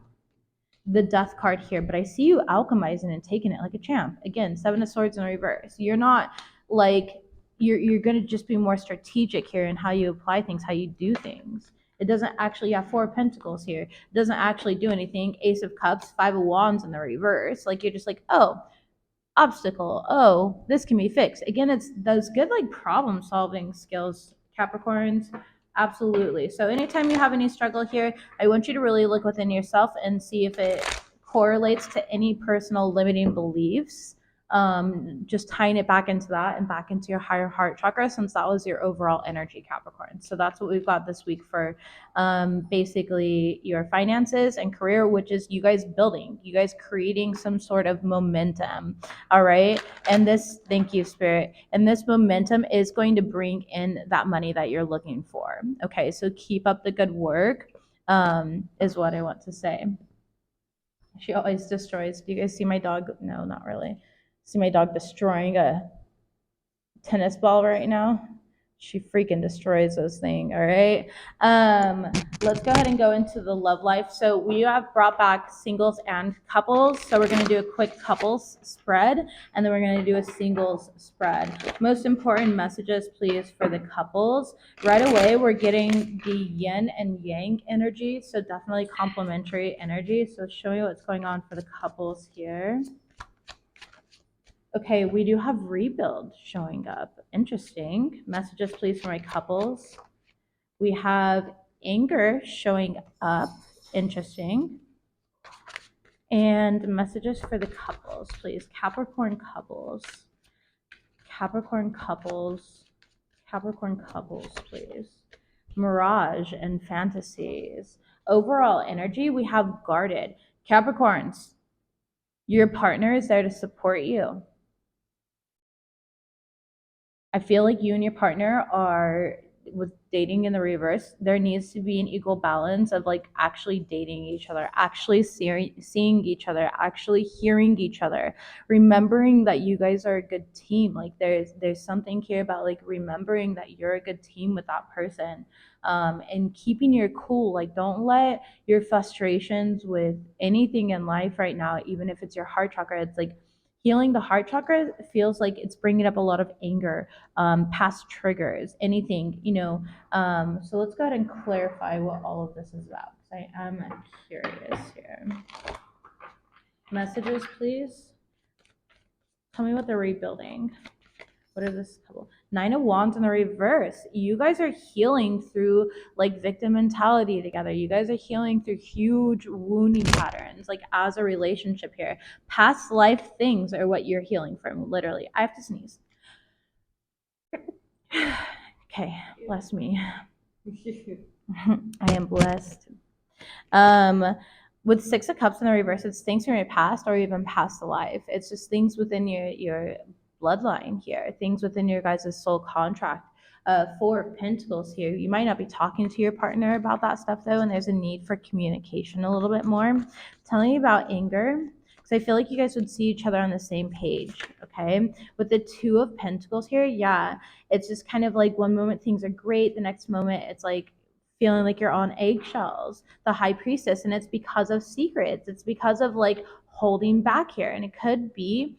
The death card here, but I see you alchemizing and taking it like a champ. Again, Seven of Swords in reverse. You're not like you're going to just be more strategic here in how you apply things, how you do things. It doesn't actually have Four of Pentacles here. It doesn't actually do anything. Ace of Cups, Five of Wands in the reverse. Like, you're just like, oh, obstacle. Oh, this can be fixed. Again, it's those good like problem solving skills, Capricorns. Absolutely. So anytime you have any struggle here, I want you to really look within yourself and see if it correlates to any personal limiting beliefs. Just tying it back into that and back into your higher heart chakra, since that was your overall energy, Capricorn. So that's what we've got this week for basically your finances and career, which is you guys building, you guys creating some sort of momentum. All right. And this, thank you, Spirit. And this momentum is going to bring in that money that you're looking for. Okay. So keep up the good work, is what I want to say. She always destroys. Do you guys see my dog? No, not really. See my dog destroying a tennis ball right now? She freaking destroys this thing. All right. Let's go ahead and go into the love life. So we have brought back singles and couples. So we're going to do a quick couples spread, and then we're going to do a singles spread. Most important messages, please, for the couples. Right away, we're getting the yin and yang energy. So definitely complementary energy. So show me what's going on for the couples here. Okay, we do have rebuild showing up. Interesting. Messages, please, for my couples. We have anger showing up. Interesting. And messages for the couples, please. Capricorn couples. Capricorn couples. Capricorn couples, please. Mirage and fantasies. Overall energy, we have guarded. Capricorns, your partner is there to support you. I feel like you and your partner are, with dating in the reverse, there needs to be an equal balance of like actually dating each other, actually seeing each other, actually hearing each other, remembering that you guys are a good team. Like there's something here about like remembering that you're a good team with that person, and keeping your cool. Like, don't let your frustrations with anything in life right now, even if it's your heart chakra, it's like healing the heart chakra feels like it's bringing up a lot of anger, past triggers, anything, so let's go ahead and clarify what all of this is about, because I am curious here. Messages, please. Tell me what they're rebuilding. What is this couple? Nine of Wands in the reverse. You guys are healing through like victim mentality together. You guys are healing through huge wounding patterns, like as a relationship here. Past life things are what you're healing from, literally. I have to sneeze. Okay, bless me. I am blessed. With Six of Cups in the reverse, it's things from your past or even past life. It's just things within your bloodline here, things within your guys' soul contract. Four of Pentacles here. You might not be talking to your partner about that stuff though, and there's a need for communication a little bit more. Tell me about anger, because I feel like you guys would see each other on the same page. Okay, with the Two of Pentacles here, yeah, it's just kind of like one moment things are great, the next moment it's like feeling like you're on eggshells. The High Priestess, and it's because of secrets. It's because of like holding back here, and it could be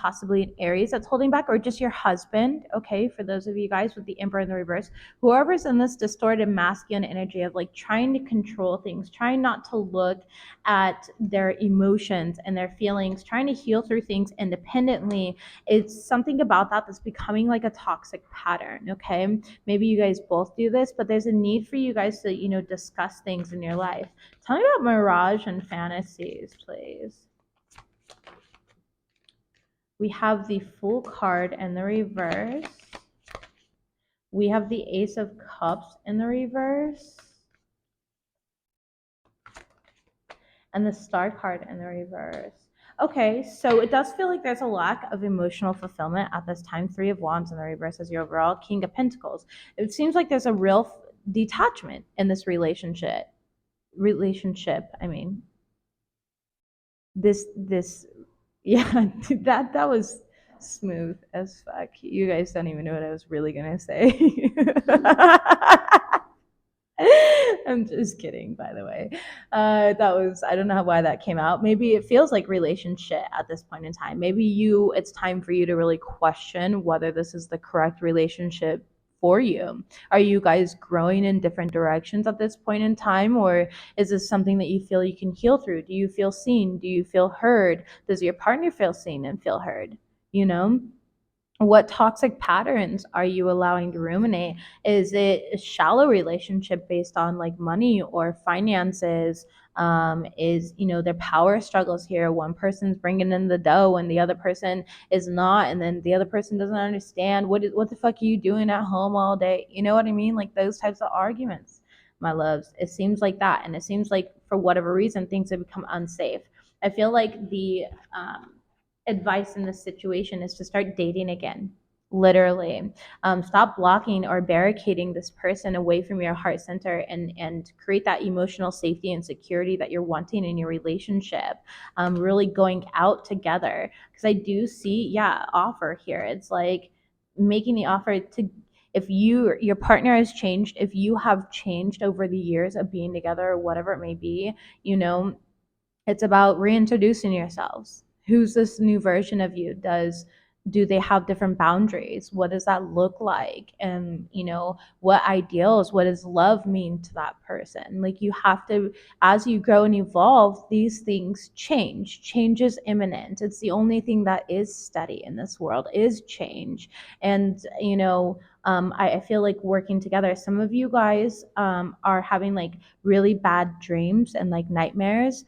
possibly an Aries that's holding back, or just your husband. Okay, for those of you guys with the Emperor in the reverse, whoever's in this distorted masculine energy of like trying to control things, trying not to look at their emotions and their feelings, trying to heal through things independently. It's something about that that's becoming like a toxic pattern. Okay, maybe you guys both do this, but there's a need for you guys to discuss things in your life. Tell me about mirage and fantasies, please. We have the Fool card in the reverse. We have the Ace of Cups in the reverse. And the Star card in the reverse. Okay, so it does feel like there's a lack of emotional fulfillment at this time. Three of Wands in the reverse as your overall King of Pentacles. It seems like there's a real detachment in this relationship. I mean, this Yeah, dude, that was smooth as fuck. You guys don't even know what I was really gonna say. I'm just kidding, by the way. That was, I don't know why that came out. Maybe it feels like relationship at this point in time. Maybe it's time for you to really question whether this is the correct relationship for you. Are you guys growing in different directions at this point in time? Or is this something that you feel you can heal through? Do you feel seen? Do you feel heard? Does your partner feel seen and feel heard? You know? What toxic patterns are you allowing to ruminate? Is it a shallow relationship based on like money or finances? Is, their power struggles here? One person's bringing in the dough and the other person is not, and then the other person doesn't understand what the fuck are you doing at home all day? You know what I mean? Like those types of arguments, my loves. It seems like that, and it seems like for whatever reason things have become unsafe. I feel like the advice in this situation is to start dating again. Literally, stop blocking or barricading this person away from your heart center, and create that emotional safety and security that you're wanting in your relationship. Really going out together, because I do see, yeah, offer here. It's like making the offer to, if your partner has changed, if you have changed over the years of being together or whatever it may be, you know it's about reintroducing yourselves. Who's this new version of you? Do they have different boundaries? What does that look like? And what ideals, what does love mean to that person? Like, you have to, as you grow and evolve, these things change. Change is imminent. It's the only thing that is steady in this world is change. And I feel like working together, some of you guys are having like really bad dreams and like nightmares.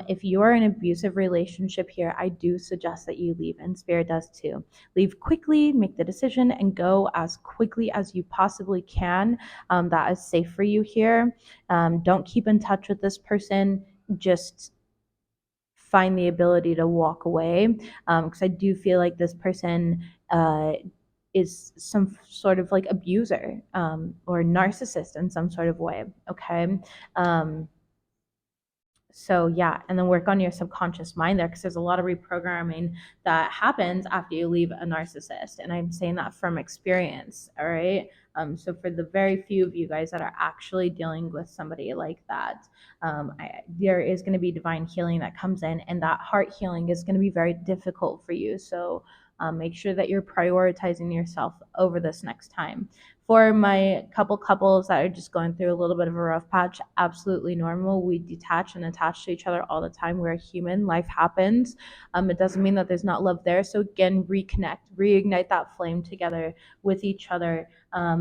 If you are in an abusive relationship here, I do suggest that you leave, and Spirit does too. Leave quickly, make the decision, and go as quickly as you possibly can. That is safe for you here. Don't keep in touch with this person. Just find the ability to walk away, because I do feel like this person is some sort of like abuser, or narcissist in some sort of way. Okay. So yeah, and then work on your subconscious mind there, because there's a lot of reprogramming that happens after you leave a narcissist, and I'm saying that from experience. All right. So for the very few of you guys that are actually dealing with somebody like that, there is going to be divine healing that comes in, and that heart healing is going to be very difficult for you. So make sure that you're prioritizing yourself over this next time. For my couples that are just going through a little bit of a rough patch, absolutely normal. We detach and attach to each other all the time. We're human. Life happens. It doesn't mean that there's not love there. So again, reconnect, reignite that flame together with each other.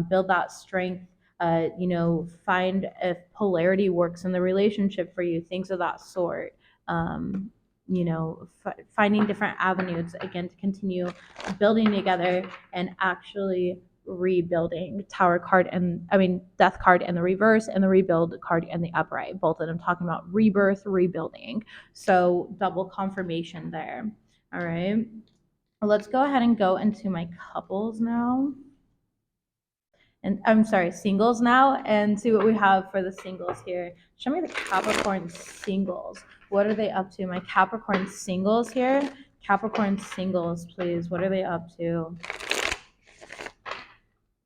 Build that strength. Find if polarity works in the relationship for you. Things of that sort. Finding different avenues again to continue building together and actually rebuilding. Tower card, and I mean death card in the reverse, and the rebuild card in the upright, both of them talking about rebirth, rebuilding. So double confirmation there. All right, let's go ahead and go into my couples now, and I'm sorry, singles now, and see what we have for the singles here. Show me the Capricorn singles. What are they up to? My Capricorn singles here. Capricorn singles, please. What are they up to?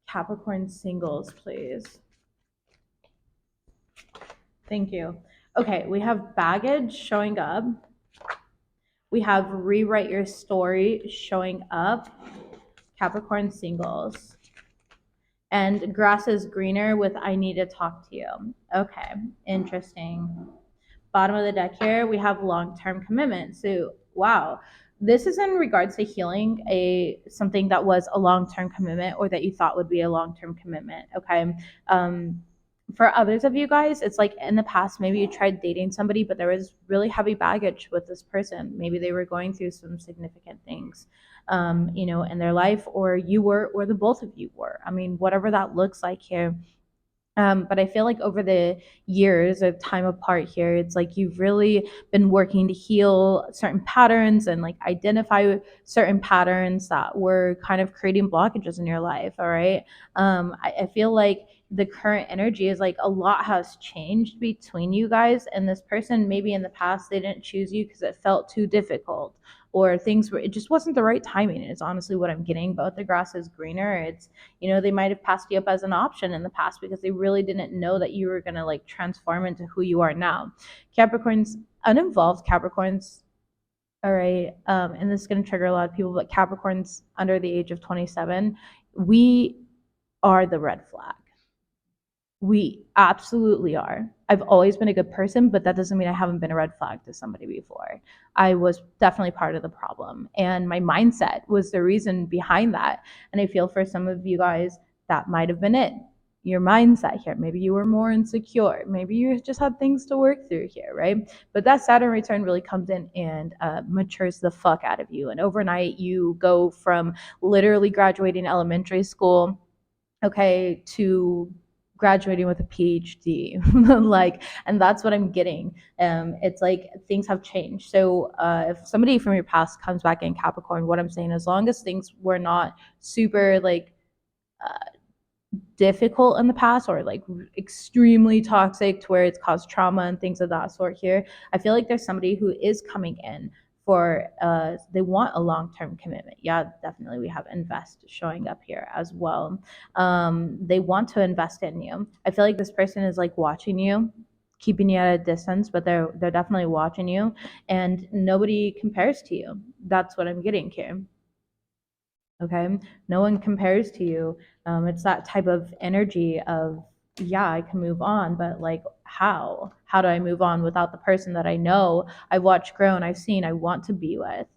Capricorn singles, please. Thank you. Okay, we have baggage showing up. We have rewrite your story showing up. Capricorn singles. And grass is greener with I need to talk to you. Okay, interesting. Bottom of the deck here, we have long-term commitment. So, wow. This is in regards to healing something that was a long-term commitment, or that you thought would be a long-term commitment. Okay. For others of you guys, it's like in the past, maybe you tried dating somebody, but there was really heavy baggage with this person. Maybe they were going through some significant things, in their life, or you were, or the both of you were. I mean, whatever that looks like here. But I feel like over the years of time apart here, it's like you've really been working to heal certain patterns and like identify certain patterns that were kind of creating blockages in your life. All right. I feel like the current energy is like a lot has changed between you guys, and this person maybe in the past they didn't choose you because it felt too difficult, or things where it just wasn't the right timing. It's honestly what I'm getting. But the grass is greener. It's, they might have passed you up as an option in the past because they really didn't know that you were going to like transform into who you are now. Capricorns, uninvolved Capricorns, all right, and this is going to trigger a lot of people, but Capricorns under the age of 27, we are the red flag. We absolutely are. I've always been a good person, but that doesn't mean I haven't been a red flag to somebody before. I was definitely part of the problem, and my mindset was the reason behind that. And I feel for some of you guys, that might have been it. Your mindset here. Maybe you were more insecure. Maybe you just had things to work through here, right? But that Saturn return really comes in and matures the fuck out of you. And overnight, you go from literally graduating elementary school, okay, to graduating with a PhD. Like, and that's what I'm getting. It's like things have changed. So if somebody from your past comes back in Capricorn, what I'm saying, as long as things were not super like difficult in the past or like extremely toxic to where it's caused trauma and things of that sort here, I feel like there's somebody who is coming in for they want a long-term commitment. Yeah, definitely we have invest showing up here as well. They want to invest in you. I feel like this person is like watching you, keeping you at a distance, but they're definitely watching you, and nobody compares to you. That's what I'm getting here. Okay, no one compares to you. It's that type of energy of, yeah, I can move on, but like how do I move on without the person that I know, I've watched grow and I've seen, I want to be with.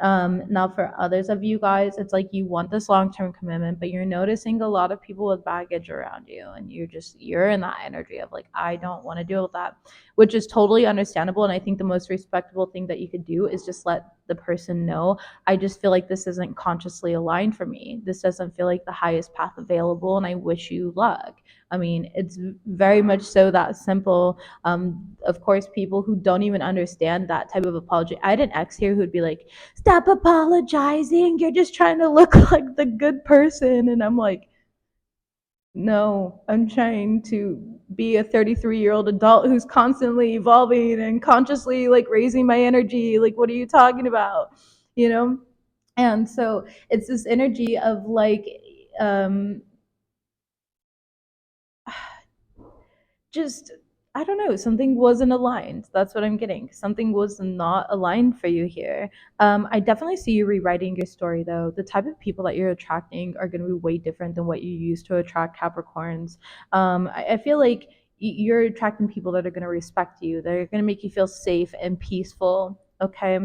Now for others of you guys, it's like you want this long-term commitment, but you're noticing a lot of people with baggage around you, and you're in that energy of like, I don't want to deal with that, which is totally understandable. And I think the most respectable thing that you could do is just let the person know, I just feel like this isn't consciously aligned for me. This doesn't feel like the highest path available, and I wish you luck. I mean, it's very much so that simple. Of course, people who don't even understand that type of apology. I had an ex here who'd be like, stop apologizing. You're just trying to look like the good person. And I'm like, no, I'm trying to be a 33-year-old adult who's constantly evolving and consciously like raising my energy. Like, what are you talking about? You know? And so it's this energy of like, um, just, I don't know, something wasn't aligned. That's what I'm getting. Something was not aligned for you here. I definitely see you rewriting your story though. The type of people that you're attracting are going to be way different than what you used to attract Capricorns. I feel like you're attracting people that are going to respect you, that are going to make you feel safe and peaceful. Okay.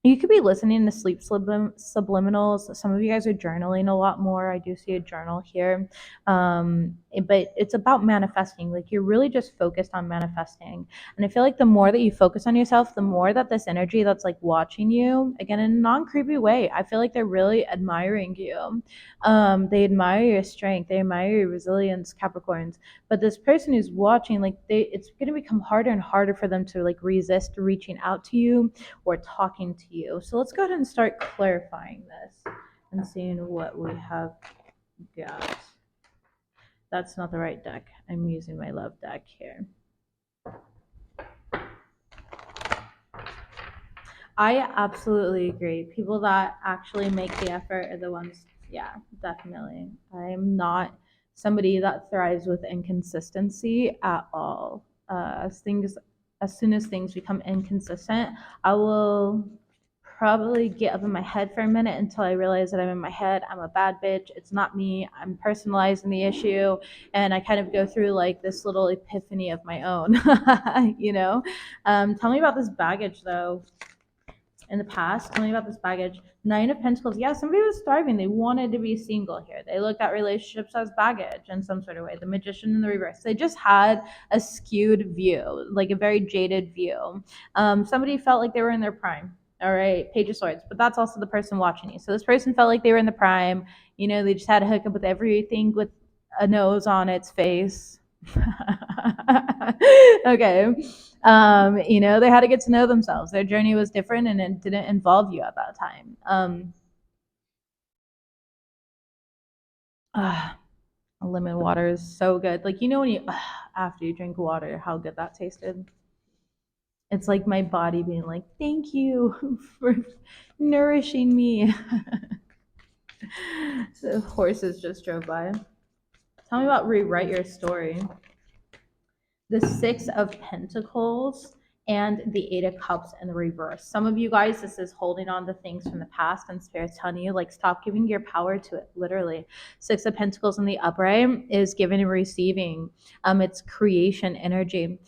You could be listening to sleep subliminals. Some of you guys are journaling a lot more. I do see a journal here. But it's about manifesting. Like you're really just focused on manifesting. And I feel like the more that you focus on yourself, the more that this energy that's like watching you, again, in a non-creepy way, I feel like they're really admiring you. They admire your strength. They admire your resilience, Capricorns. But this person who's watching, like it's going to become harder and harder for them to like resist reaching out to you or talking to you. So let's go ahead and start clarifying this and seeing what we have got. That's not the right deck. I'm using my love deck here. I absolutely agree. People that actually make the effort are the ones, yeah, definitely. I'm not somebody that thrives with inconsistency at all. As soon as things become inconsistent, I will probably get up in my head for a minute until I realize that I'm in my head. I'm a bad bitch. It's not me. I'm personalizing the issue. And I kind of go through like this little epiphany of my own, you know? Tell me about this baggage though. In the past, tell me about this baggage. Nine of Pentacles. Yeah, somebody was thriving. They wanted to be single here. They looked at relationships as baggage in some sort of way. The Magician in the reverse. They just had a skewed view, like a very jaded view. Somebody felt like they were in their prime. All right, Page of Swords. But that's also the person watching you. So this person felt like they were in the prime. You know, they just had to hook up with everything with a nose on its face. Okay. They had to get to know themselves. Their journey was different and it didn't involve you at that time. Lemon water is so good. Like, when you, after you drink water, how good that tasted. It's like my body being like, thank you for nourishing me. The horses just drove by. Tell me about rewrite your story. The Six of Pentacles and the Eight of Cups in the reverse. Some of you guys, this is holding on to things from the past, and Spirit's telling you, like, stop giving your power to it, literally. Six of Pentacles in the upright is giving and receiving. It's creation energy.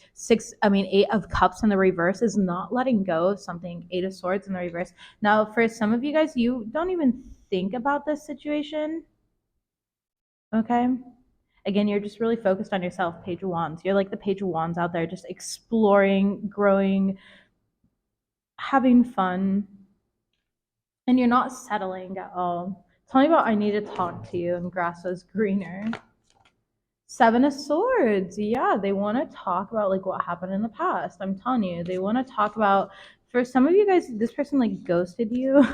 Eight of Cups in the reverse is not letting go of something. Eight of Swords in the reverse. Now, for some of you guys, you don't even think about this situation, okay? Again, you're just really focused on yourself. Page of Wands. You're like the Page of Wands out there, just exploring, growing, having fun, and you're not settling at all. Tell me about I need to talk to you, and grass is greener. Seven of Swords. Yeah, they want to talk about like what happened in the past. I'm telling you, they want to talk about, for some of you guys, this person like ghosted you.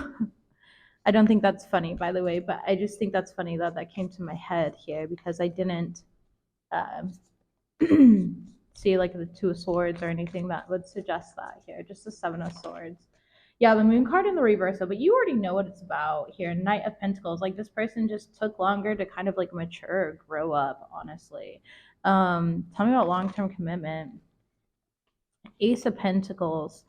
I don't think that's funny, by the way, but I just think that's funny that that came to my head here because I didn't see like the Two of Swords or anything that would suggest that here. Just the Seven of Swords. Yeah, the Moon card in the reversal, but you already know what it's about here. Knight of Pentacles. Like this person just took longer to kind of like mature, grow up, honestly. Tell me about long-term commitment. Ace of Pentacles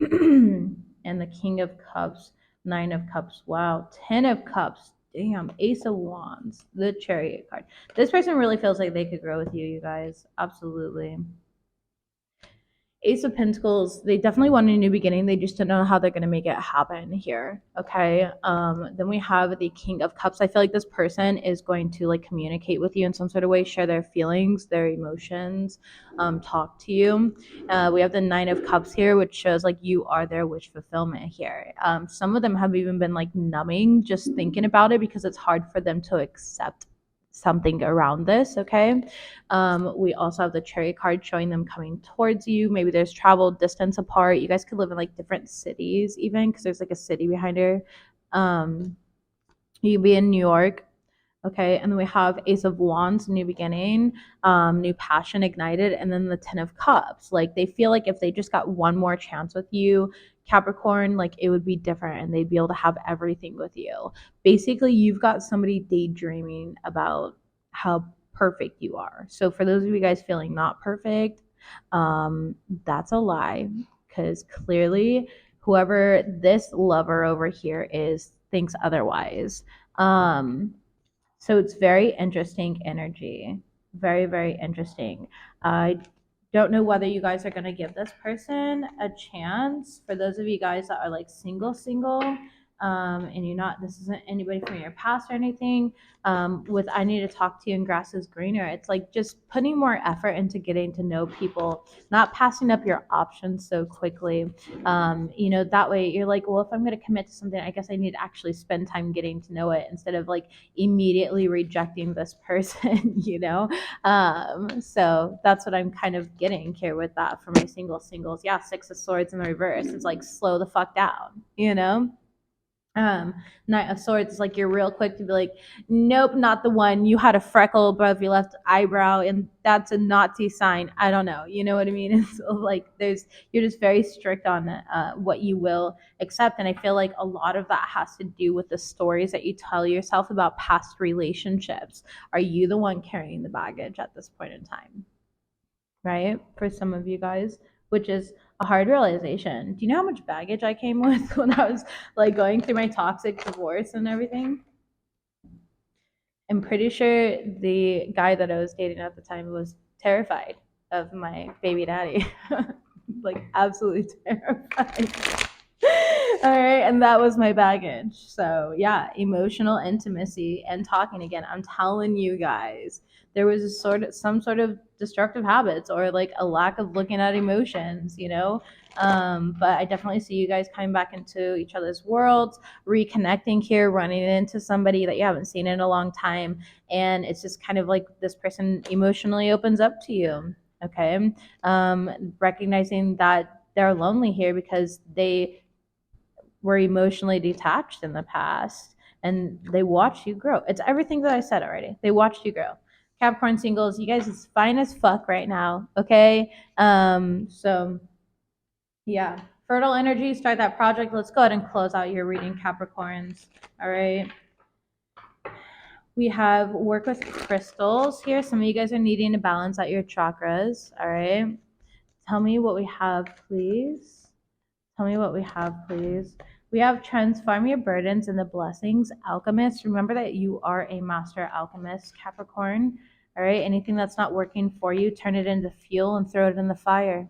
and the King of Cups. Nine of Cups. Wow. 10 of Cups. Damn. Ace of Wands. The Chariot card. This person really feels like they could grow with you, you guys. Absolutely. Ace of Pentacles, they definitely want a new beginning. They just don't know how they're going to make it happen here. Okay. Then we have the King of Cups. I feel like this person is going to like communicate with you in some sort of way, share their feelings, their emotions, talk to you. We have the Nine of Cups here, which shows like you are their wish fulfillment here. Some of them have even been like numbing just thinking about it because it's hard for them to accept something around this. Okay. We also have the Chariot card showing them coming towards you. Maybe there's travel distance apart. You guys could live in like different cities even because there's like a city behind her. You could be in New York. Okay, and then we have Ace of Wands, new beginning, new passion ignited, and then the Ten of Cups. Like they feel like if they just got one more chance with you, Capricorn, like it would be different and they'd be able to have everything with you. Basically, you've got somebody daydreaming about how perfect you are. So for those of you guys feeling not perfect, that's a lie because clearly whoever this lover over here is thinks otherwise. So it's very interesting energy. Very, very interesting. I don't know whether you guys are going to give this person a chance. For those of you guys that are like single, and you're not, this isn't anybody from your past or anything, with I need to talk to you and grass is greener. It's like just putting more effort into getting to know people, not passing up your options so quickly. That way you're like, well, if I'm going to commit to something, I guess I need to actually spend time getting to know it instead of like immediately rejecting this person, so that's what I'm kind of getting here with that for my singles. Yeah, Six of Swords in the reverse. It's like slow the fuck down. Knight of Swords is like you're real quick to be like, nope, not the one. You had a freckle above your left eyebrow, and that's a Nazi sign. I don't know. You know what I mean? It's like you're just very strict on what you will accept, and I feel like a lot of that has to do with the stories that you tell yourself about past relationships. Are you the one carrying the baggage at this point in time? Right? For some of you guys, which is a hard realization. Do you know how much baggage I came with when I was like going through my toxic divorce and everything? I'm pretty sure the guy that I was dating at the time was terrified of my baby daddy. Like absolutely terrified. All right, and that was my baggage. So yeah, emotional intimacy and talking again. I'm telling you guys, there was some sort of destructive habits or like a lack of looking at emotions. But I definitely see you guys coming back into each other's worlds, reconnecting here, running into somebody that you haven't seen in a long time, and it's just kind of like this person emotionally opens up to you. Okay, recognizing that they're lonely here because they were emotionally detached in the past and they watched you grow. It's everything that I said already. They watched you grow. Capricorn singles, you guys is fine as fuck right now. Okay. So Yeah. Fertile energy, start that project. Let's go ahead and close out your reading, Capricorns. All right. We have work with crystals here. Some of you guys are needing to balance out your chakras. All right. Tell me what we have, please. Tell me what we have, please. We have transform your burdens into blessings. Alchemist, remember that you are a master alchemist, Capricorn. All right. Anything that's not working for you, turn it into fuel and throw it in the fire.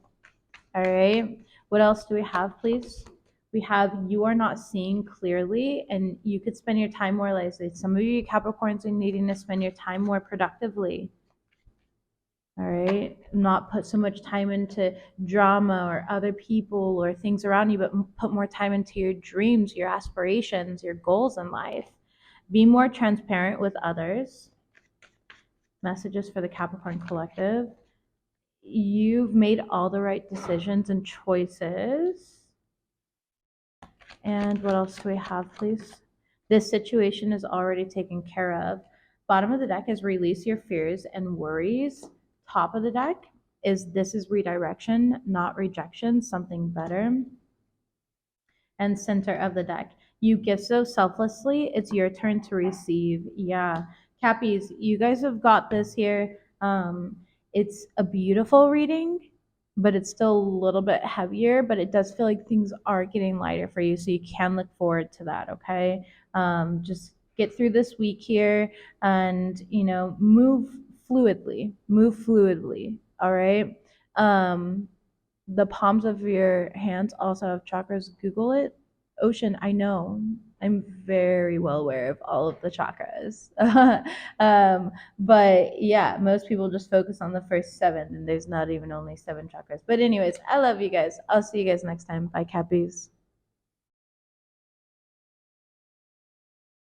All right. What else do we have, please? We have you are not seeing clearly, and you could spend your time more wisely. Some of you Capricorns are needing to spend your time more productively. All right. Not put so much time into drama or other people or things around you, but put more time into your dreams, your aspirations, your goals in life. Be more transparent with others. Messages for the Capricorn Collective. You've made all the right decisions and choices. And what else do we have, please? This situation is already taken care of. Bottom of the deck is release your fears and worries. Top of the deck is this is redirection, not rejection, something better. And center of the deck, you give so selflessly, it's your turn to receive. Yeah. Cappies, you guys have got this here. It's a beautiful reading, but it's still a little bit heavier, but it does feel like things are getting lighter for you, so you can look forward to that. Okay. Just get through this week here, and move fluidly. All right. The palms of your hands also have chakras. Google it. Ocean, I know. I'm very well aware of all of the chakras. But yeah, most people just focus on the first seven, and there's not even only seven chakras. But, anyways, I love you guys. I'll see you guys next time. Bye, Cappies.